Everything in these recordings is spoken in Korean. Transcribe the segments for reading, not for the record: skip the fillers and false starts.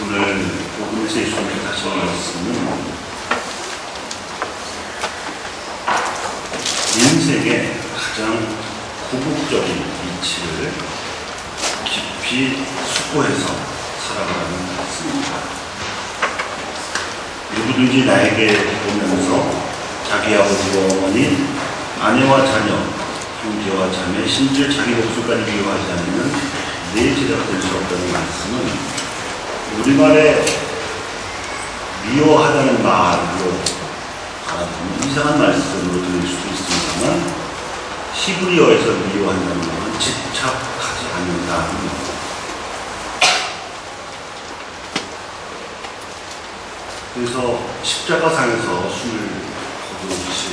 오늘 복음에서 예수님이 하신 말씀은 인생의 가장 고국적인 이치를 깊이 숙고해서 살아가는 말씀입니다. 누구든지 나에게 오면서 자기 아버지와 어머니, 아내와 자녀, 형제와 자매, 심지어 자기 목숨까지 미워하지 않으면 내 제자가 될 수 없다는 말씀은 우리말에 미워하다는 말로 알아보면 이상한 말씀으로 들릴 수도 있습니다만 히브리어에서 미워한다는 말은 집착하지 않는다는 것. 그래서 십자가상에서 숨을 거두실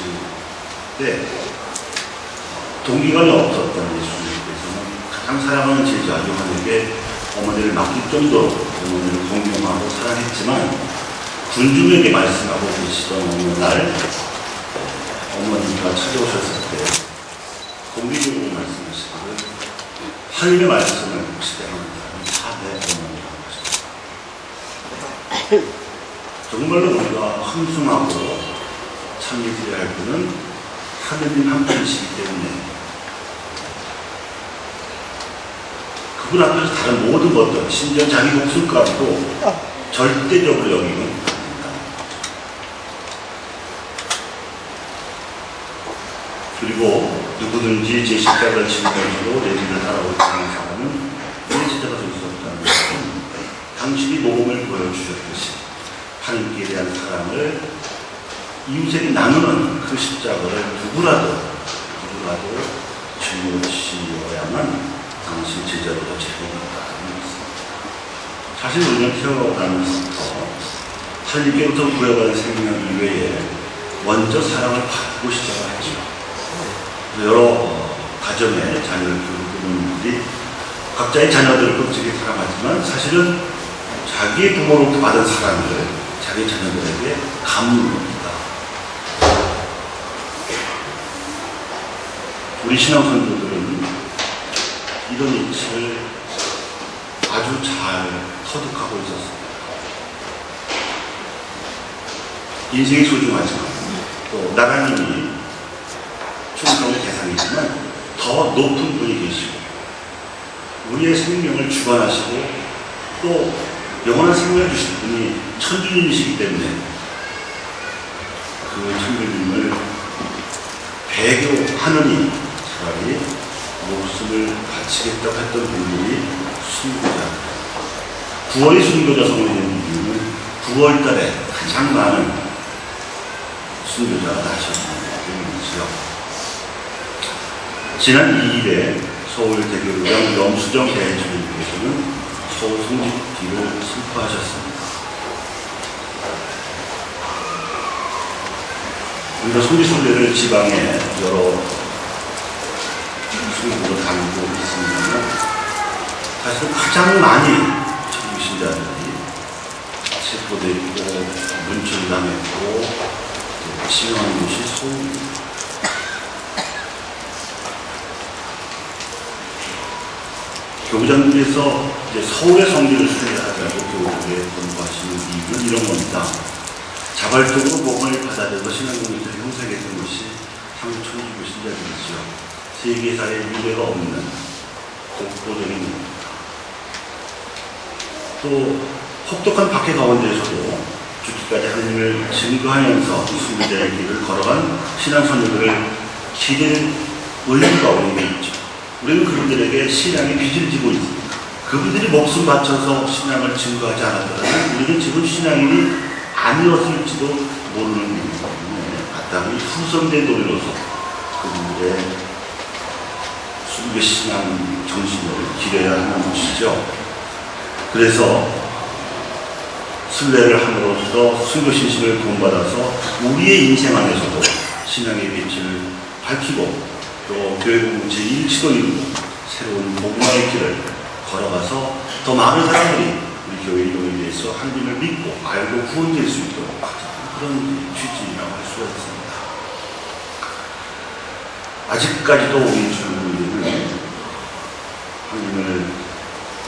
때 동기관이 없었던 예수님께서는 가장 사랑하는 제자 요한에게 어머니를 맡길 정도로 어머니를 공경하고 사랑했지만 군중에게 말씀하고 계시던 어느 날 어머니가 찾아오셨을 때 공개적으로 말씀하시기를 하나님의 말씀을 묵시대하는 사람이 다 내 어머니라고 하셨습니다. 정말로 우리가 함송하고 참여드려야 할 분은 하느님 한 분이시기 때문에 그분 앞에서 다른 모든 것들, 심지어 자기 목숨까지도 절대적으로 여기는 아닙니다. 그리고 누구든지 제 십자가를 지면서도 내 길을 따라오지 않는 사람은 내 제자가 될 수 없다는 것은 당신이 복음을 보여주셨듯이 하나님께 대한 사랑을 이웃에게 나누는 그 십자가를 누구라도 짊어지어야만 당신 제자로서 제공한다는 것입니다. 사실 우리는 태어나면서부터 하나님께로부터 구해받은 생명 이외에 먼저 사랑을 받고 시작을 하죠. 여러 가정의 자녀를 키우는 분들이 각자의 자녀들을 끔찍히 사랑하지만 사실은 자기의 부모로부터 받은 사랑을 자기 자녀들에게 감물합니다. 우리 신앙선조들은 이런 이치를 아주 잘 터득하고 있었습니다. 인생이 소중하지만 또 나라님이 충성의 대상이지만 더 높은 분이 계시고 우리의 생명을 주관하시고 또 영원한 생명을 주실 분이 천주님이시기 때문에 그 천주님을 배교하느니 차라리 목숨을 바치겠다고 했던 분들이 순교자. 9월이 순교자 성령의 이유는 9월달에 가장 많은 순교자가 나셨습니다. 지난 2일에 서울대교로장 염수정 대주님께서는 서울 성직기를 선포하셨습니다. 우리가 성지순례를 지방에 여러 순교로 다니고 있습니다만 사실 가장 많이 천주신자들이 체포됐고 문천당했고 지명한 곳이 서울입니다. 교부장님께서 이제 서울의 성지를 순례하자고 교부에 권고하시는 이유는 이런 겁니다. 자발적으로 복음을 받아들여 신앙공동체를 형성했던 것이 한국 천주교 신자들이죠. 세계사의 미래가 없는 독보적인 또 혹독한 박해 가운데서도 죽기까지 하나님을 증거하면서 순교자의 길을 걸어간 신앙선조들을 기대는 의미가 우리에게 있죠. 우리는 그분들에게 신앙의 빚을 지고 있습니다. 그분들이 목숨 바쳐서 신앙을 증거하지 않았다면 우리는 지금 신앙인이 아니었을지도 모르는 일이기 때문에 마땅히 후손된 도리로서 그분들의 순교 신앙 정신을 기려야 하는 것이죠. 그래서 순례를 함으로써 순교 신심을 도움받아서 우리의 인생 안에서도 신앙의 빛을 밝히고 또 교회 공동체 일치도 이루고 새로운 복음화의 길을 걸어가서 더 많은 사람들이 우리 교회 이동에 대해서 하나님을 믿고 알고 구원될 수 있도록 그런 취지라고 할 수가 있습니다. 아직까지도 우리 주님은 하나님을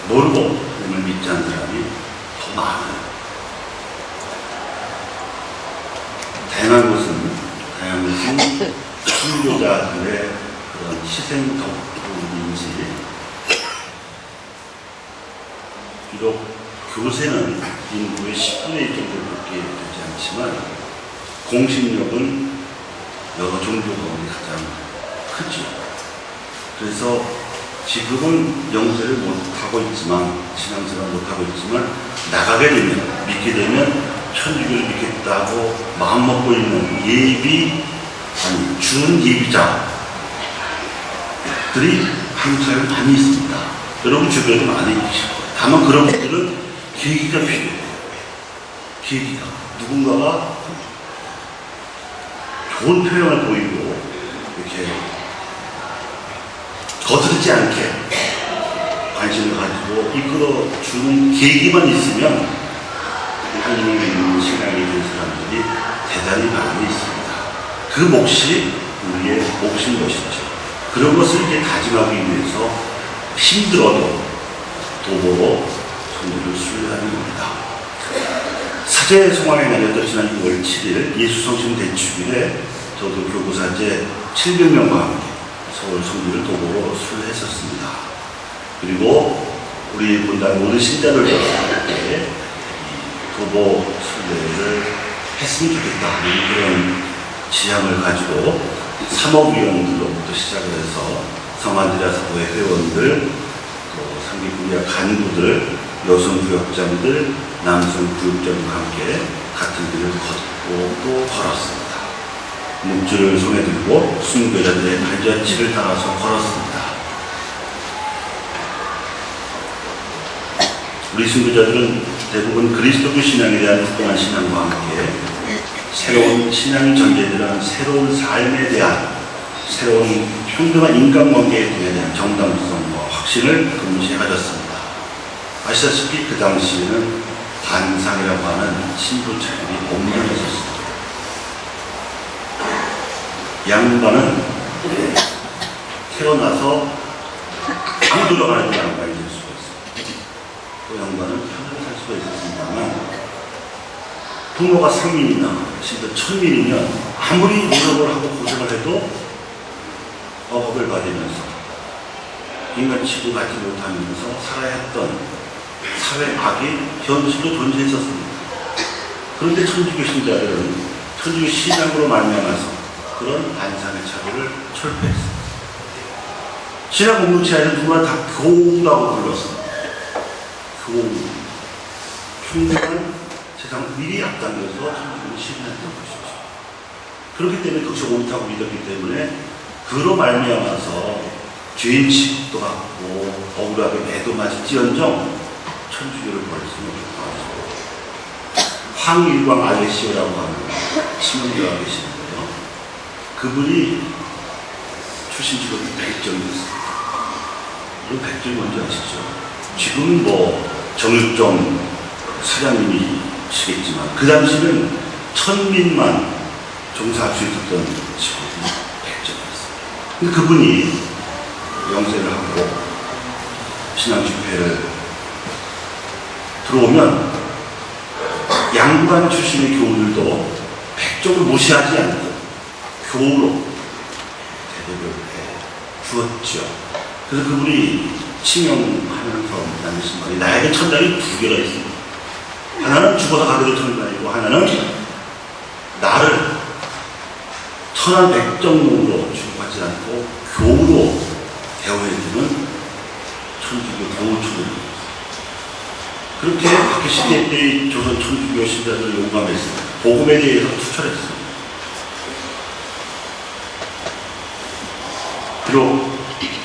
모르고 하나님을 믿지 않는 사람이 더 많아요. 다양한 것은 순교자들의 그런 희생 덕분인지, 비록 교세는 인구의 10분의 1 정도밖에 되지 않지만 공신력은 여러 종교 가운데 가장 크죠. 그래서 지금은 영세를 못하고 있지만, 신앙생활 못하고 있지만, 나가게 되면, 믿게 되면 천주교를 믿겠다고 마음먹고 있는 준 예비자들이 한국 사회에 많이 있습니다. 여러분 주변에도 많이 계실 거예요. 다만 그런 분들은 계기가 필요해요. 계기가. 누군가가 좋은 표현을 보이고, 이렇게 거스르지 않게 관심을 가지고 이끌어주는 계기만 있으면 하나님을 믿는 신앙이 된 사람들이 대단히 많이 있습니다. 그 몫이 우리의 몫인 것이죠. 그런 것을 이제 다짐하기 위해서 힘들어도 도보로 성도를 순례하는 겁니다. 사제 성황의 날이었던 지난 6월 7일 예수 성심 대축일에 저도 교구사제 700명과 함께 서울 성지를 도보로 순례했었습니다. 그리고 우리 본당 모든 신자들 함께 도보 순례를 했으면 좋겠다 하는 그런 지향을 가지고 사목위원들로부터 시작을 해서 성안지라사고의 회원들, 또 상기구리아 간부들, 여성구역장들, 남성구역장과 함께 같은 길을 걷고 또 걸었습니다. 묵주를 손에 들고 순교자들의 발자취를 따라서 걸었습니다. 우리 순교자들은 대부분 그리스도교 신앙에 대한 훌륭한 신앙과 함께 새로운 신앙이 전제되는 새로운 삶에 대한, 새로운 평등한 인간관계에 대한 정당성과 확신을 동시에 가졌습니다. 아시다시피 그 당시에는 반상이라고 하는 신부 차별이 엄연했었습니다. 양반은 태어나서 강도로 가는 양반이 될 수가 있습니다. 또 양반은 편하게 살 수가 있었습니다만, 부모가 상민이나 심지어 천민이면 아무리 노력을 하고 고생을 해도 억압을 받으면서 인간 취급을 받지 못하면서 살아야 했던 사회악이 현실로 존재했었습니다. 그런데 천주교 신자들은 천주교 신앙으로 말미암아서 그런 반상의 차별을 철폐했습니다. 신앙 공동체에는 누구나 다 교우라고 불렀습니다. 교우. 평등한 세상 미리 앞당겨서 천주교를 실현했던 것이죠. 그렇기 때문에 그것이 옳다고 믿었기 때문에 그로 말미암아서 죄인 취급도 받고 억울하게 매도 맞을지언정 천주교를 버릴 수는 없다고. 황일광 아레시오라고 하는 신문교가 계시는데요. 그분이 출신 직업이 백정이었습니다. 이 백정이 뭔지 아시죠? 지금은 정육점 사장님이시겠지만 그 당시는 천민만 종사할 수 있었던 직업이 백정이었습니다. 근데 그분이 영세를 하고 신앙 집회를 들어오면 양반 출신의 교우들도 백정을 무시하지 않고 교우로 대접을 해 주었죠. 그래서 그분이 칭영하면서 남으신 말이 나에게 천당이 두 개가 있습니다. 하나는 죽어서 가게 될 천당이고 하나는 나를 천한 백정으로 취급하지 않고 교우로 대우해주는 천주교 교우초입니다. 그렇게 박해 시대 때의 조선 천주교 신자들을 용감했습니다. 복음에 대해서 투철했습니다. 비록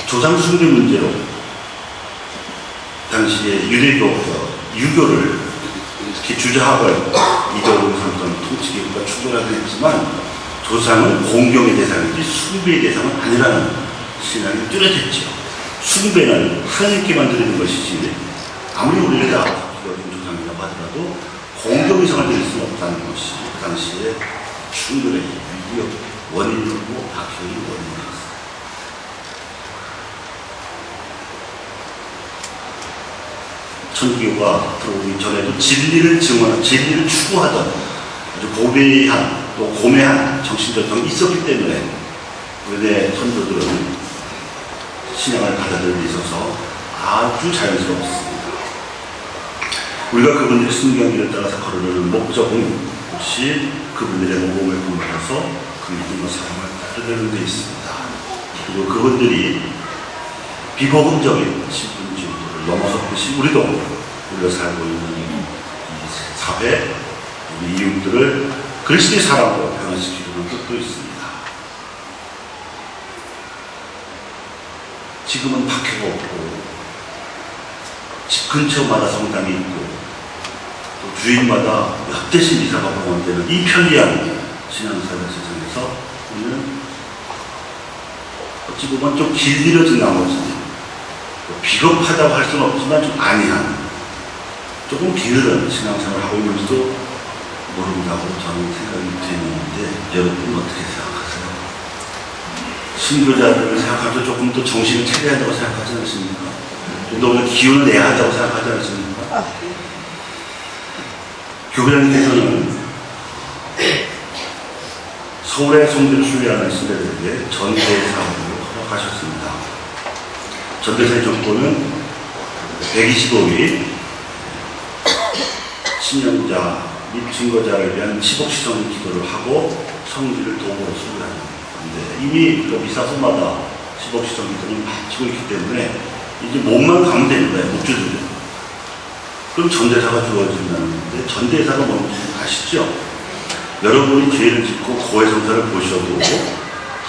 조상 숭배 문제로 당시에 유교를 특히 주자학을 이적으로 삼던 통치기구가 충돌하게 했지만 조상은 공경의 대상이지 숭배의 대상은 아니라는 신앙이 뚜렷했죠. 숭배는 하나님께만 드리는 것이지 아무리 우리가 기도적인 조상이라고 하더라도 공경의상을 드릴 수는 없다는 것이 그 당시에 충돌의 위기적 원인이고 박해의 원인이었습니다. 천주교가 들어오기 전에도 진리를 증언하고 진리를 추구하던 아주 고배한 또 고매한 정신적 병이 있었기 때문에 우리의 선조들은 신앙을 받아들이는 데 있어서 아주 자연스러웠습니다. 우리가 그분들의 순경길을 따라서 걸으려는 목적은 혹시 그분들의 모범을 본받아서 그 믿음과 사랑을 따르려는 데 있습니다. 그리고 그분들이 비복음적인 신분주의를 넘어섰듯이 우리가 살고 있는 이 사회, 우리 이웃들을 그리스도의 사랑으로 변화시키려는 뜻도 있습니다. 지금은 박해가 없고 집 근처마다 성당이 있고 또 주일마다 몇 대씩 미사가 봉헌되는 이 편리한 신앙생활 세상에서 우리는 어찌 보면 좀 길들여진 나머지 비겁하다고 할 수는 없지만 좀 안이한 조금 게으른 신앙생활을 하고 있는지도 모른다고 저는 생각이 되는데 여러분은 어떻게 생각하세요? 신교자들을 생각하면서 조금 더 정신을 차려야 한다고 생각하지 않습니까? 좀 더 기운을 내야 한다고 생각하지 않습니까? 교회장님께서는 서울의 성지를 순례하는 신자들에게 전대 사업을 허락하셨습니다. 전대사의 조건은 125일 신령자 및 증거자를 위한 10억 시선 기도를 하고 성지를 도움으로 순례하는 건데 이미 미사소마다 10억 시선 기도는 마치고 있기 때문에 이제 몸만 가면 되는 거예요. 목주들은. 그럼 전대사가 주어진다는데 전대사가 뭔지 아시죠? 여러분이 죄를 짓고 고해성사를 보셔도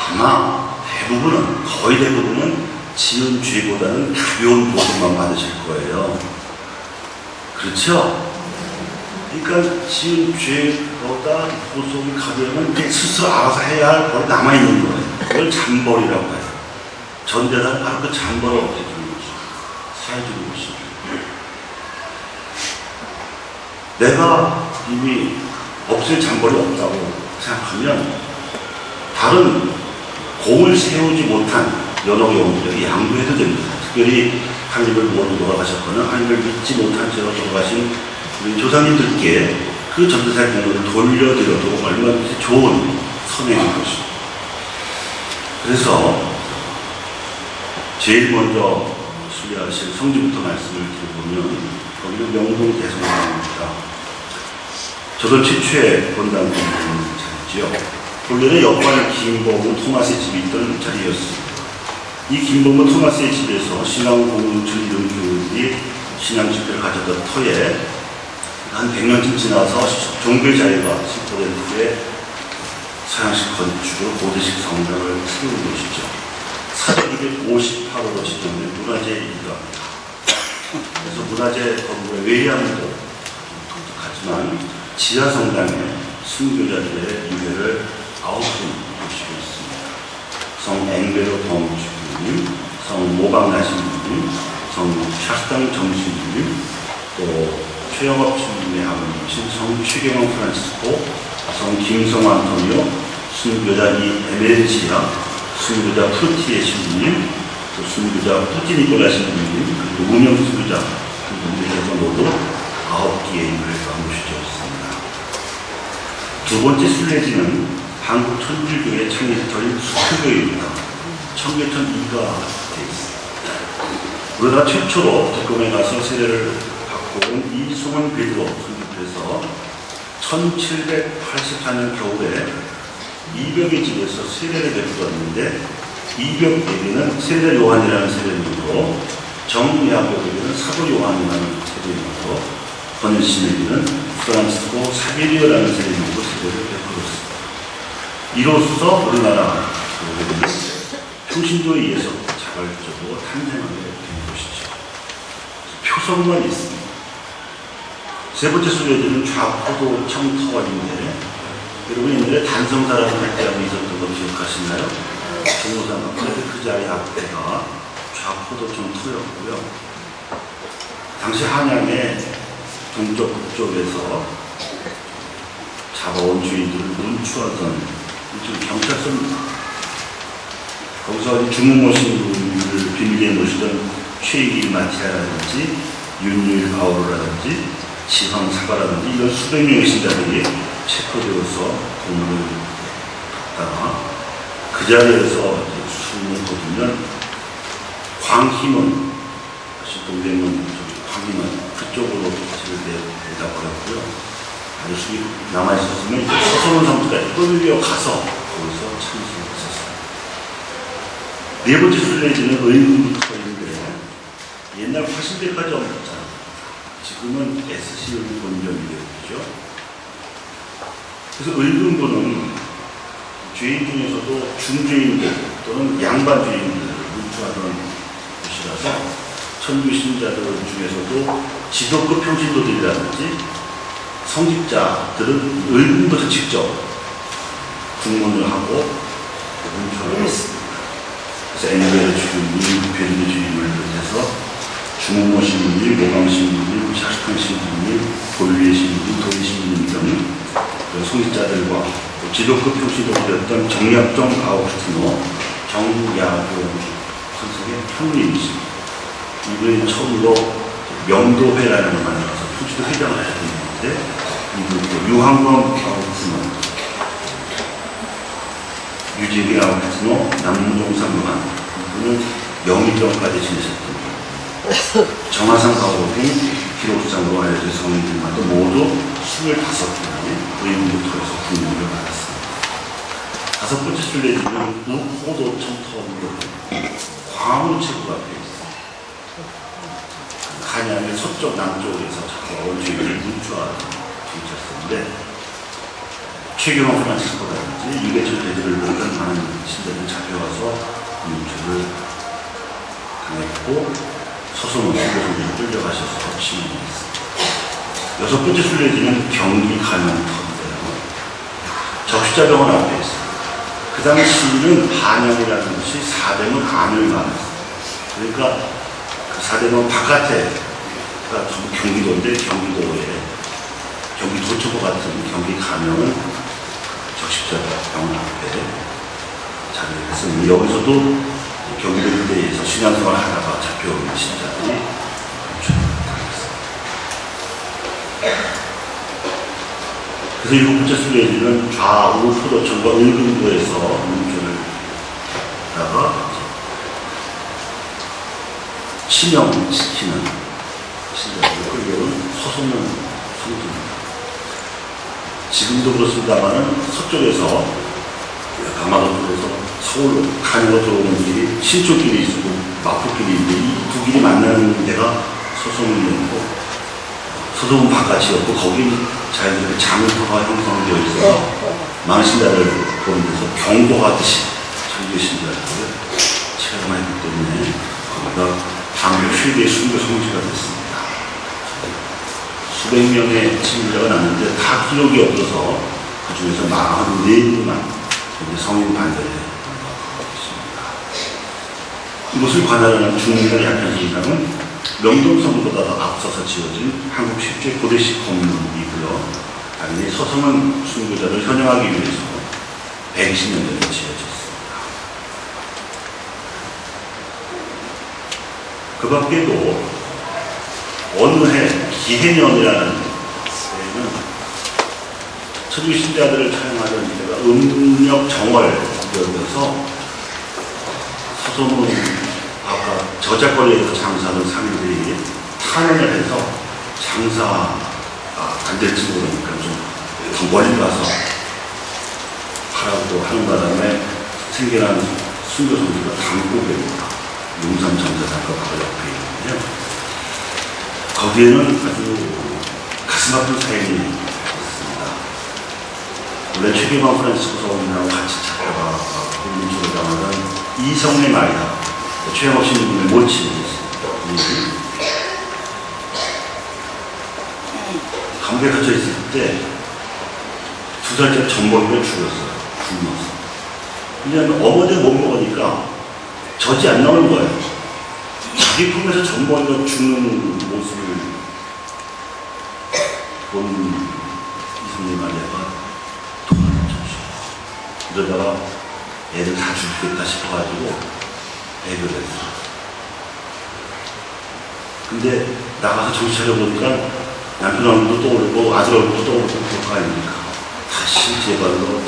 아마 대부분은 거의 대부분은 지은 죄보다는 가벼운 보상만 받으실 거예요. 그렇죠? 그러니까 지은 죄보다 보속이 가벼우면 스스로 알아서 해야 할 벌이 남아있는 거예요. 그걸 잔벌이라고 해요. 전대사는 바로 그 잔벌을 없애주는 거죠. 사해주는 것이죠. 내가 이미 없을 잔벌이 없다고 생각하면 다른 공을 세우지 못한 연옥 영웅들이 양보해도 됩니다. 특별히 하나님을 모르고 돌아가셨거나 하나님을 믿지 못한 채로 돌아가신 우리 조상님들께 그 전도사의 공로를 돌려드려도 얼마든지 좋은 선행인 것이죠. 그래서 제일 먼저 순례하신 성지부터 말씀을 들어보면 거기는 명동 대성당입니다. 저도 최초의 본당 자리지요. 본래는 옆반에 김범우 토마스의 집이 있던 자리였습니다. 이 김범우 토마스의 집에서 신앙 공동체 이름 교육이 신앙 집회를 가졌던 터에 한 100년쯤 지나서 종교의 자유가 선포된 후에 서양식 건축으로 고대식 성당을 세운 것이죠. 사전 258호로 지정된 문화재 일가입니다. 그래서 문화재 건물의 외양도 독특하지만 지하 성당에 순교자들의 유해를 9분 모시고 있습니다. 성 앵베로 범주님, 성 모방나 신부님, 성 샤스당 정신부님, 또 최영업 신부님의 아버님이신 성 최경영 프란시스코, 성 김성 안토니오, 순교자 이 에메르시아, 순교자 프루티의 신부님, 또 순교자 푸티니콜라 신부님, 그리고 무명 순교자 신부님께서 모두 9개의 인물과 모셔졌습니다. 두 번째 순례지는 한국 천주교의 창립절인 수표교입니다. 청계천 2가 되어 있습니다. 우리나라 최초로 덕금에 가서 세례를 받고 온 이승원 베드로 선교사에서 1784년 겨울에 이벽의 집에서 세례를 베풀었는데 이벽 예비는 세례 요한이라는 세례명으로 정예학교에는 사도 요한이라는 세례명으로 권일신에게는 프란시스코 사베리오라는 세례명으로 세례를 베풀었습니다. 이로써 우리나라 교회는 평신도에 의해서 자발적으로 탄생하게 된 것이죠. 표성만 있습니다. 세 번째 순례지는 좌포도 청터원인데 여러분 옛날에 단성사라는 학교가 있었던 거 기억하시나요? 종로상 그 자리 앞에가 좌포도 청터였고요. 당시 한양의 동쪽 북쪽에서 잡아온 주인들을 눈추하던 일종 경찰서입니다. 거기서 주무모신을 비밀리에 모시던 최익일 마티아라든지 윤일 바오르라든지 지황 사바라든지 이런 수백 명의 신자들이 체포되어서 공문을 받다가 그 자리에서 숨을 거두면 광희문, 동대문 광희문 그쪽으로 집을 내다 버렸고요. 아주 수이 남아있었으면 이제 서소문 성까지 끌려가서 거기서 참석했었어요. 네 번째 순례지는 의문부터 있는데 옛날 화신대까지 없었잖아요. 지금은 SC 본점이 되었죠. 그래서 의문부는 죄인 중에서도 중죄인들 또는 양반 죄인들을 문초하던 곳이라서 천주 신자들 중에서도 지도급 평신도들이라든지 성직자들은 의문부에서 직접 국문을 하고 문초를 했습니다. 그래서 앵베르 주임님, 베르드 주임을 비롯해서 주모모 신부님, 모강 신부님, 샤크탄 신부님, 볼리에 신부님, 도리 신부님 등 성직자들과 지도급 평신도들이었던 정약정 아우구스티노, 정야교 선생의 형님이십니다. 이분이 처음으로 명도회라는 걸 만들어서 표지도 회장을 하셨는데 이분도 유한권 아우구스티노, 유진기 아우구스티노, 남종상무한 이분은 영의정까지 지내셨던 정화상 가오등 기록상으로 알려진 성인들마다 모두 25명의 의문부터에서 국문을 받았습니다. 다섯 번째 순례지는 우호도 첨터으로 광우체국 앞에 있습니다. 간양의 서쪽 남쪽에서 차가운 죄인을 문초하는 뒤쳤었는데 최경호 프란치스코라든지 유계철 대제를 모든 많은 신자들이 잡혀와서 문초를 당했고 서소문 수고소문을 끌려가셔서 진행했습니다. 여섯 번째 순례지는 경기 간양터인데요. 적시자병원 앞에 있습니다. 그 당시는 한양이라는 것이 사대문 안을 말했습니다. 그러니까 그 사대문 바깥에가 전부 경기도인데 경기도에 경기도초구 같은 경기 간양은 적십자병원 앞에 자리를 했습니다. 여기서도 경기도 일대에서 신앙생활 하다가 잡혀온 신자들이 당했습니다. 그래서 일곱 번째 순례지는 좌우 포도청과 을금도에서 문주를 하다가 치명시키는 신자들을 끌려온 서소문 성도입니다. 지금도 그렇습니다만은 서쪽에서 강화도에서 서울로 간으로 들어오는 길이 신촌길이 있고 마포길이 있는데 이 두 길이 만나는 데가 서소문이었고 서소문 바깥이었고 거기는 자연스럽게 장터가 형성되어 있어서 많은 신자를 보는 데서 경고하듯이 천주 신자들을 체험했기 때문에 거기가 당일 최대의 순교 성지가 됐습니다. 수백 명의 신자가 났는데 다 기록이 없어서 그 중에서 44분만 성인 반대에 있습니다. 이곳을 관할하는 중립의 약한 신당은 명동성보다 더 앞서서 지어진 한국 십제 고대식 건물이고요. 당연히 서성은 순교자를 현영하기 위해서 120년 전에 지어졌습니다. 그 밖에도 어느 해 기해년이라는 해에는 천주 신자들을 촬영하던 때가 음력 정월이어서 서소문 아까 저작거리에서 장사하는 상인들이 탄원을 해서 장사가 안 될지 모르니까 좀 멀리 가서 하라고 하는 바람에 생겨난 순교성지가 당곡입니다. 용산 정자상가 바로 옆에 있는데요. 거기에는 아주 가슴 아픈 사연이 있습니다. 원래 최경환 프란치스코 성인하고 같이 잡혀가 문초를 당하던 이성의 말이다. 최영업 신부님의 모친이 있습니다. 감옥에 갇혀 있을 때 2살짜리 전복이가 죽었어요. 굶어서. 근데 어머니가 못 먹으니까 젖이 안 나오는 거예요. 자기 품에서 전복이가 죽는 모습을 본 이성님 아내가 도망을 쳤죠. 이러다가 애들 다 죽겠다 싶어가지고 애교를 했어요. 근데 나가서 정신 차려보니까 남편 얼굴도 떠오르고 아들 얼굴도 떠오르고 그럴 거 아닙니까? 다시 제 발로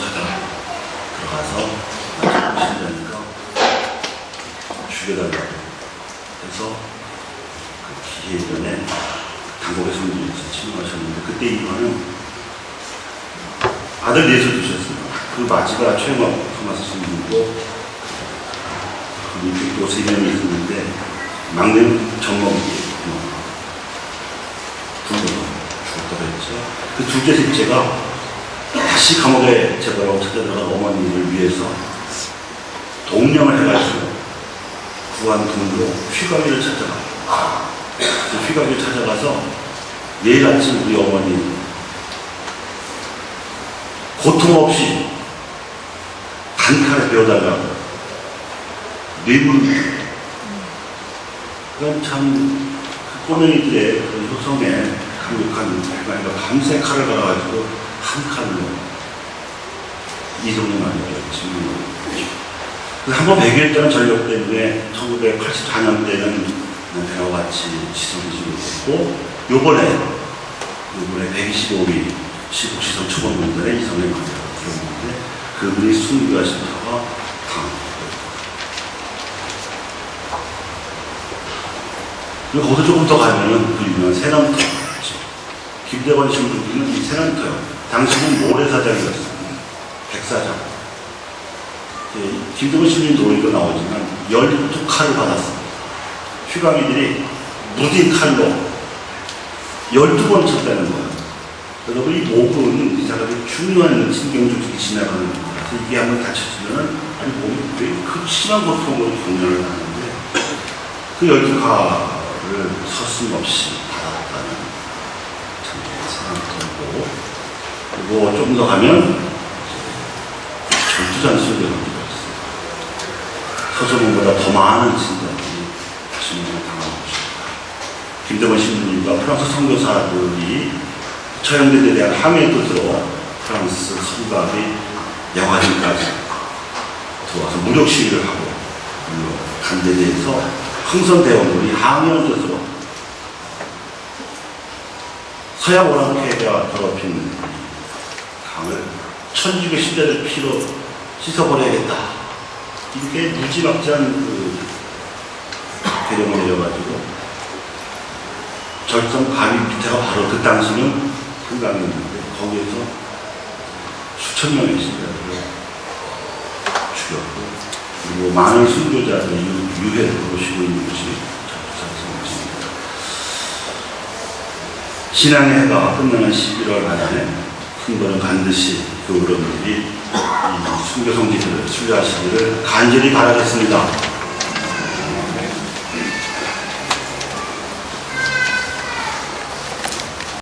들어가서 신자니까 죽여달라고 해서 그 기회 전에 당국의 성질에서 침입하셨는데 그때 이거는 아들 넷을 두셨습니다. 그 마지가 최영학 토마스 신부고 그리고 또 세 명이 있었는데 막내는 정범기 불러서 죽었다고 했죠. 그 둘째 셋째가 다시 감옥에 재벌하고 찾아들어간 어머니를 위해서 동령을 해가지고 구한 돈으로 휘가위를 찾아가. 그 휘가위를 찾아가서 내일 아침 우리 어머니 고통 없이 단칼에 배워달라고 뇌물. 그건 참 꼬맹이들의 그 효성에 강력한 휘가위가 밤새 칼을 갈아가지고 한 칼로 이성을 만들었지. 한번 100일 동안 전력 때문에 1984년 때는 배와 같이 지성지고 있고 요번에 125위 시국지성 초범군들의 이성을 만들었는데 그분이 순교하 신사가 당합니다. 그리고 거기서 조금 더 가면은 그 유명한 새남터 김대관 신부님은 이 새남터요. 당시는 모래사장이었습니다. 백사장. 김대관 신부님 노래가 나오지만 12칼을 받았습니다. 휘광이들이 무딘 칼로 12번 쳤다는 거예요. 여러분, 이 목은 이 사람이 중요한 신경조직이 지나가는 거라서 이게 한번 다쳐지면은 아니 몸이 왜 그 심한 고통으로 경련을 하는데 그 12칼을 서슴없이 받았다는 참 생각도 그리고 좀 더 가면 전투장 수련을 있어요. 서서문보다 더 많은 신자들이 진행을 당하고 있습니다. 김대건 신부님과 프랑스 선교사들이 처형들에 대한 항해의 뜻으로 프랑스 선박이 영화진까지 들어와서 무력 시위를 하고 간대대에서 흥선대원들이 항해의 뜻으로 서양 오랑캐가 더럽힌 강을 천주교 신자들 피로 씻어버려야겠다. 이렇게 무지막지한 그 대령을 내려가지고 절성 가위 밑에가 바로 그 당시는 한강이었는데 거기에서 수천 명의 신자들을 죽였고 그리고 많은 순교자들의 유해를 모시고 있는 것이 전투사성입니다. 신앙의 해가 끝나는 11월 말에 큰거는 반드시 교우들이 이 순교성지들을 순교하시기를 간절히 바라겠습니다.